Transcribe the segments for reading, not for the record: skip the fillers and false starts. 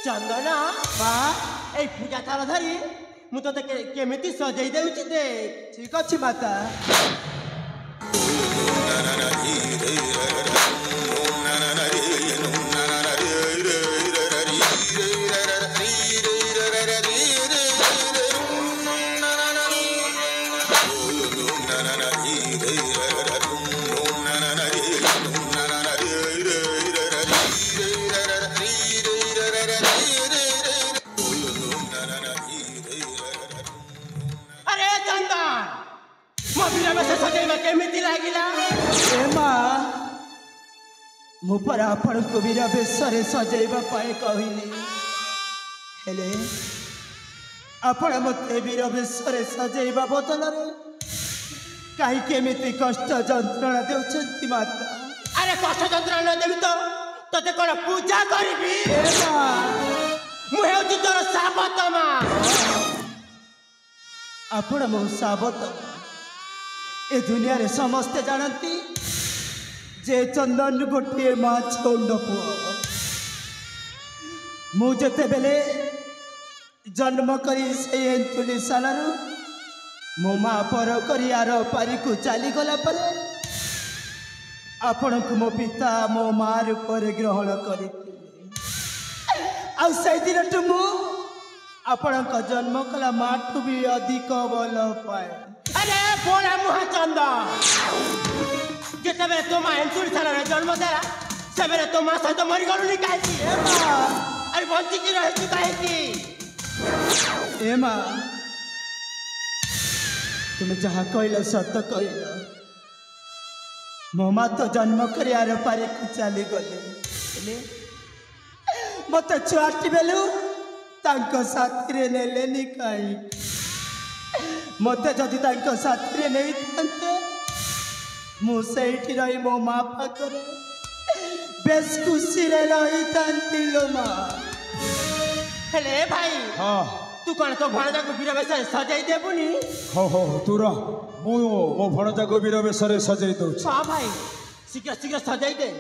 चंदना माँ ए पूजा थाल धरी मु तो केमिति सजई देउछि दे। ठीक अच्छी माता। अरे चंदन मो बिना से सजईबा केमिति लागिला। ए माँ मु पर आपण को वीर बेशरे सजैबा पाए कहली हेले आपण मते वीर बेशरे सजैबा बदलरे कहीं केमिति कष्ट जंत्रणा देउछंती माता। अरे कष्ट जंत्रणा देबी तो तते कोन पूजा करबी। ए माँ मु हेउछि तोर साबत मा। आपण मो साबत ए दुनिया रे समस्ते जानती जे चंदन गोटे माँ छौंड पुओ मु जेते बेले जन्म करी से एंतुली सालारू मो माँ पर करी आर पारी को चली गला परे आपण को मो पिता मो माँ रूप ग्रहण करी से दिन मु आपण जन्म कला माँ ठू भी अधिक भल पाए। अरे बोला मुहा चंदन जेते बेले तो मां एंतुरी थाला जन्म देला से बेले तो मां सहित मरी गलुनी काहेकि। अरे बंची की रहे तू काहेकि। ए माँ तुम जहाँ कहल सत कहल मो माँ तो जन्म कर आर पारे को चली गले मत छुआटी बेलू साथी रे नेलेनी कहीं मत जदि साथी रे नहीं थांते मुझे रही मो माँ पाखरे बेस खुशी रे रही थांती लो माँ। हेले भाई हाँ तू कौन तो भणजा को वीर बेश सजाई देबुनी। हो तू रह मो भणजा को वीर बेशरे सजाई दउछि। हाँ भाई शीघ्र शीघ्र सजाई दे।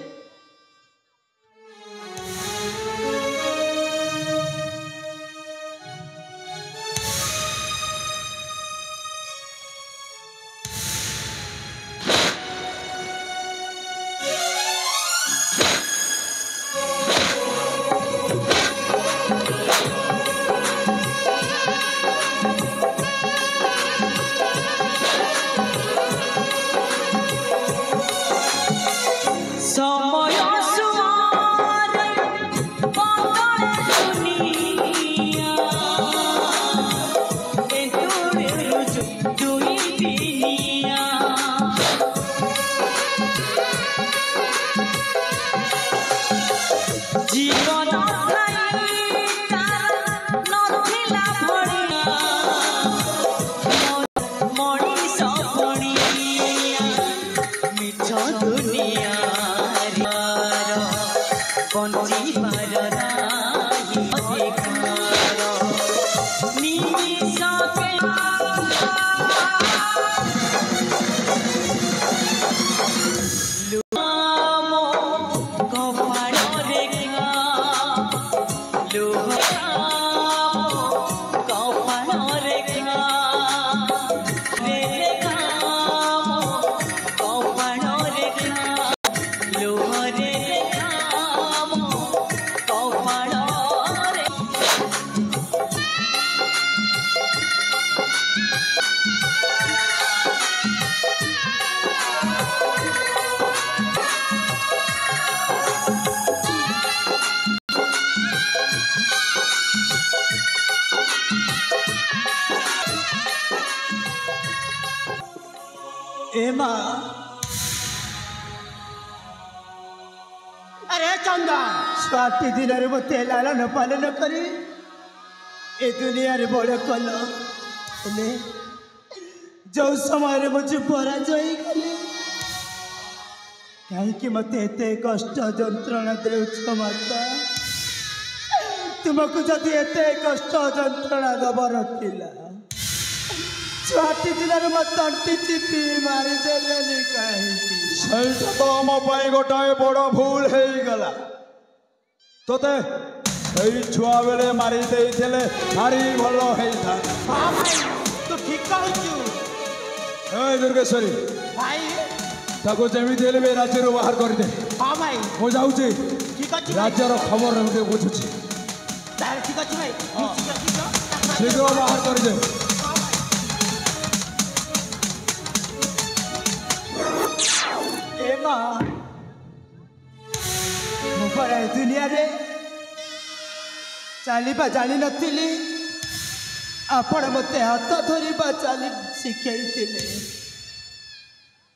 ए माँ अरे चंदन छुआटी दिन मत लालन पालन करी ए दुनिया रे बड़ कल जो समय मुझे पराजय गले कहीं मत एत कष्ट जंत्रणा देउछ माता तुमको जदि एत कष्ट जंत्रणा दबर थिला छुआटी दिन मत तंटी चिपी मारिदेले कहीं तो आम गोटाए बड़ भूल हो गला तोते এই ছুয়া বেলে মারি দেইଥିଲେ ভারি ভাল হেইতা। हाँ भाई तू ठीक कहू এই দুর্গেশ্বরী भाई। তাকে যেমিতি হেলে বে রাজ্যରୁ ବାହାର କରିଦେ। हाँ भाई ମୁଁ ଯାଉଛି ठीक अच्छे ରାଜ୍ୟର ଖବର ମୁଁ ଟିକେ ବୁଝୁଛି। तार ठीक अच्छे भाई ଶୀଘ୍ର ବାହାର କରିଦେ। ए माँ मु परा ए दुनिया रे चलवा जानी नथिली आपण मते हाथ धरिबा चली शिखैथिले।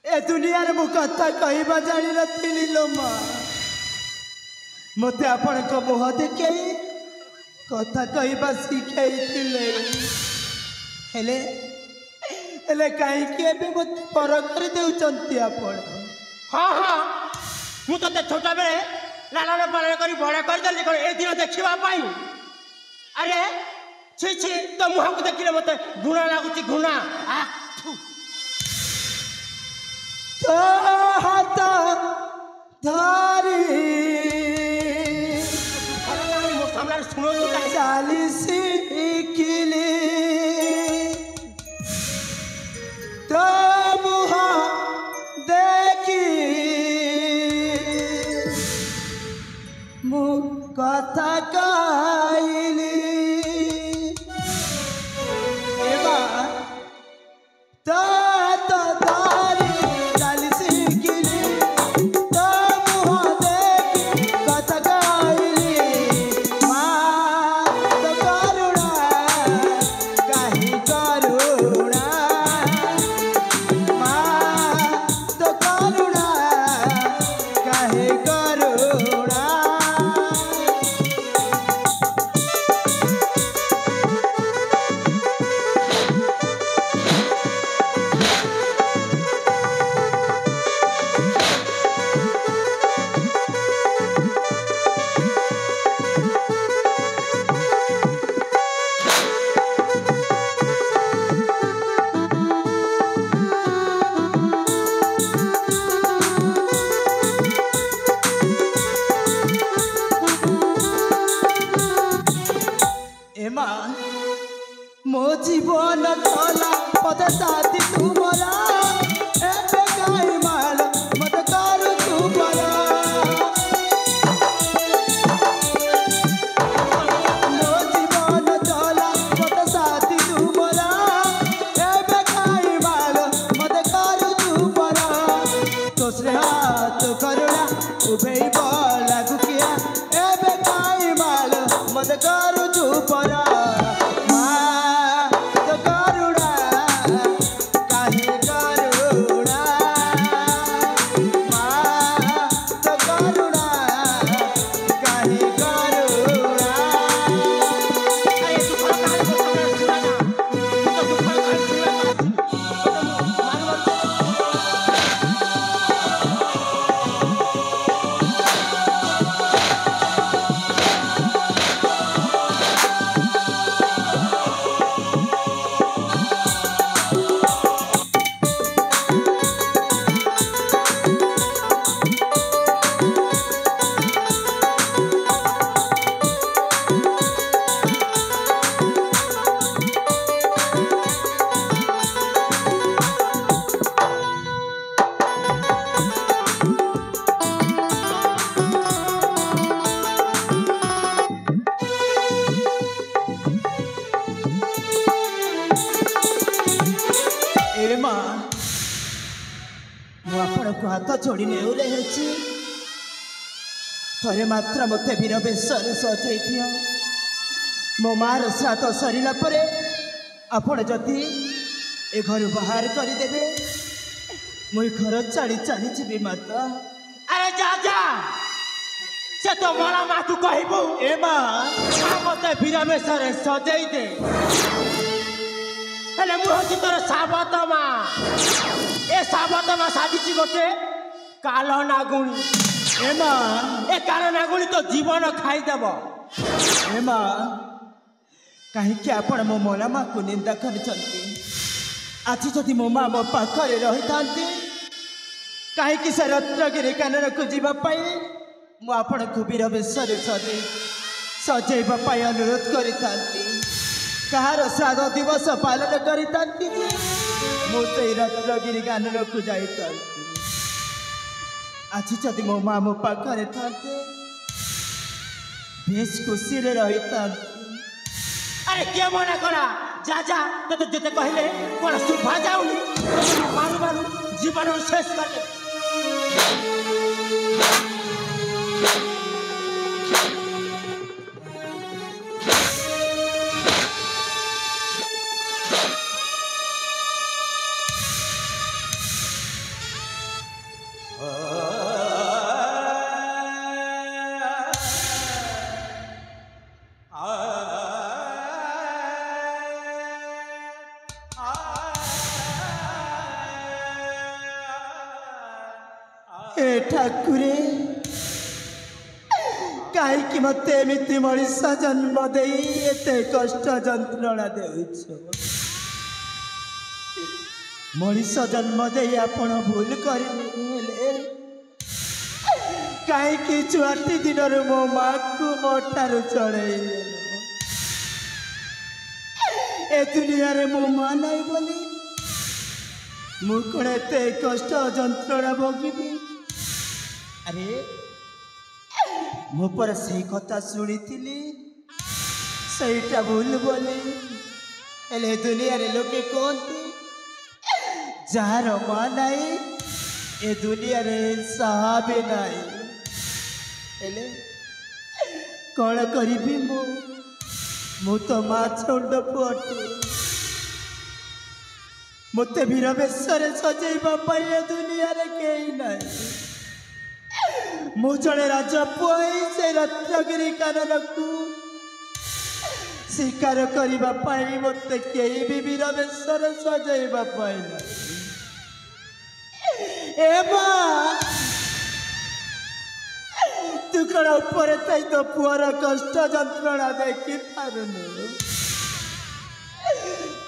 ए दुनिया रे मु कथा कहबा जानी नथिली लो माँ मते आपण को मुह देखे कथा कहबा शिखैथिले। हेले हेले काहे कि एबे मते पर कर देउचंती आपण। हाँ हाँ मु तो छोटा बेले लालन पालन करी बड़ा कर देली कोन ए दिन देखिबा पाई। अरे छी छी तो मुह को देखिले मते घुणा लागुची घुणा। आ थू तो हाथ धरी मो सामने सुनो तो काहे चालीस किली तो मुह देखी मु कथा कहली। तो दारी चालीस किली तो मुह देखी कथा कहली। माँ तो करुणा काहे करुणा माँ तो करुणा काहे करुणा। मो जीवन गला पद साथी तुमरा एबे काई माल मत करू तुमरा। मो जीवन गला पद साथी तुमरा एबे काई माल मत करू तुमरा। तोसरे हाथ करुणा उभई बोला गुकिया एबे काई माल मत करू तुमरा। हाथ जोड़ी नेउले हेची थरे मात्र मते वीर बेशर सजई दियो। मो मार श्राद्ध सरिला परे आपण जदि ए घर बाहर कर देबे मुई घर चली चली जीवी माता। अरे जा जा से तो मला मा तू कहबू ए माँ मते वीर बेशर सजई दे हेले मु होची तोर साबत मा। ए साबत मा साजिची गोटे कालो नागुणी। ए माँ ए कालो नागुणी तो जीवन खाई देब। ए माँ कहीं आपण मो मोला माँ को निंदा कर आज जदि मो माँ मो पाखरे रही था कहीं से रत्नगिरी कानन को जीवाई मुझे वीर बेशर सजे सजेवा पाई अनुरोध करितांती कहार श्राद्ध दिवस पालन करितांती मु सेई रत्नगिरी गानर को जाइतांती आज जदि मो माँ मो पाखरे थांते बेश खुशी रे रहितांती अरे क्या मना करा जा जा तो जेते कहले कोन सुभा जाउनी मारू मारू जीवन शेष कर दे ठाकुरे कहीं मत एमती मनीष जन्म दे एते कष्ट जंत्रणा देउछ मनीष जन्म दे आपण भूल करले कहीं छुआटी दिन मो माँ को मोठार चढ़े ए दुनिया रे मो माँ नहीं बोली मु कौन एते कष्ट जंत्रणा भोगी अरे मो पर से कथा शुणी सहीटा भूल बोली हेले दुनिया रे लोके कहते जार माँ नाई ए दुनिया रे साहा भी नाई हेले कौन करी मु तो माँ छुंड पुअटे मते वीरवेश्वर सजेवा पाई ए दुनिया रे केही नाई मु जड़े राजपुई से रत्नगिरी कानन को शिकार करने मत कई भी वीरवेश्वर सजेवा पाइला तू कण ऊपर थी तो पुअर कष्ट जंत्रणा देखी पारुनु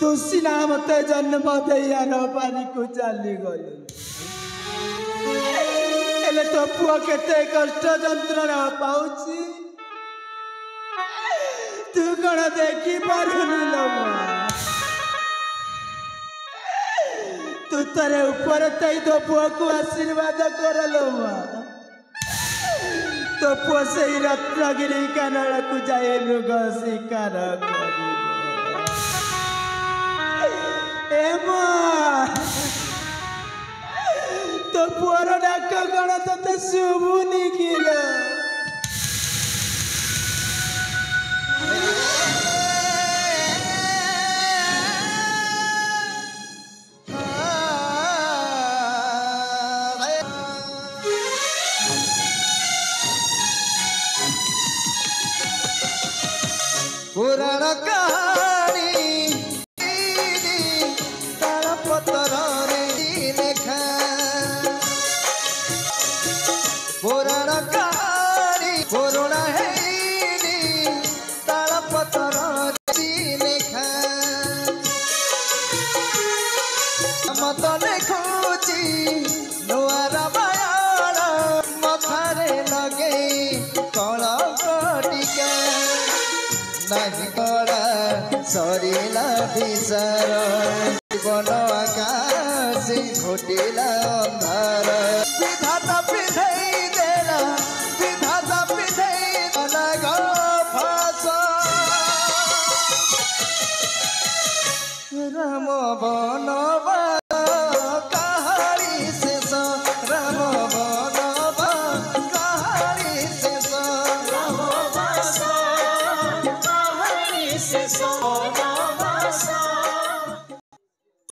तू सीना मत जन्म दे बारी को चली गलु तो पुआ केते कष्ट जंत्रणा पाउची तू कण देखी पारुनी लो तू तारे ऊपर तई तो पुआ को आशीर्वाद करलो तो पुआ से रत्नगिरी कानड़ को जाए मृग शिकार तो पुअर डाक गण ते शुभुनी किल पुराण कहानी तालपत्र लेखा पुराण कहानी पुराण है तालपत्र लेखा मत देखुची नुआ रामायण मथारे लगे कलंक टीका नहीं कड़ा सरिला विचार जीवन आकाश घोटिला अंधार विधाता पिधई देला विधाता पिधई अलग फास राम बनवा कहानी शेष राम बनवा कहानी शेष राम शेष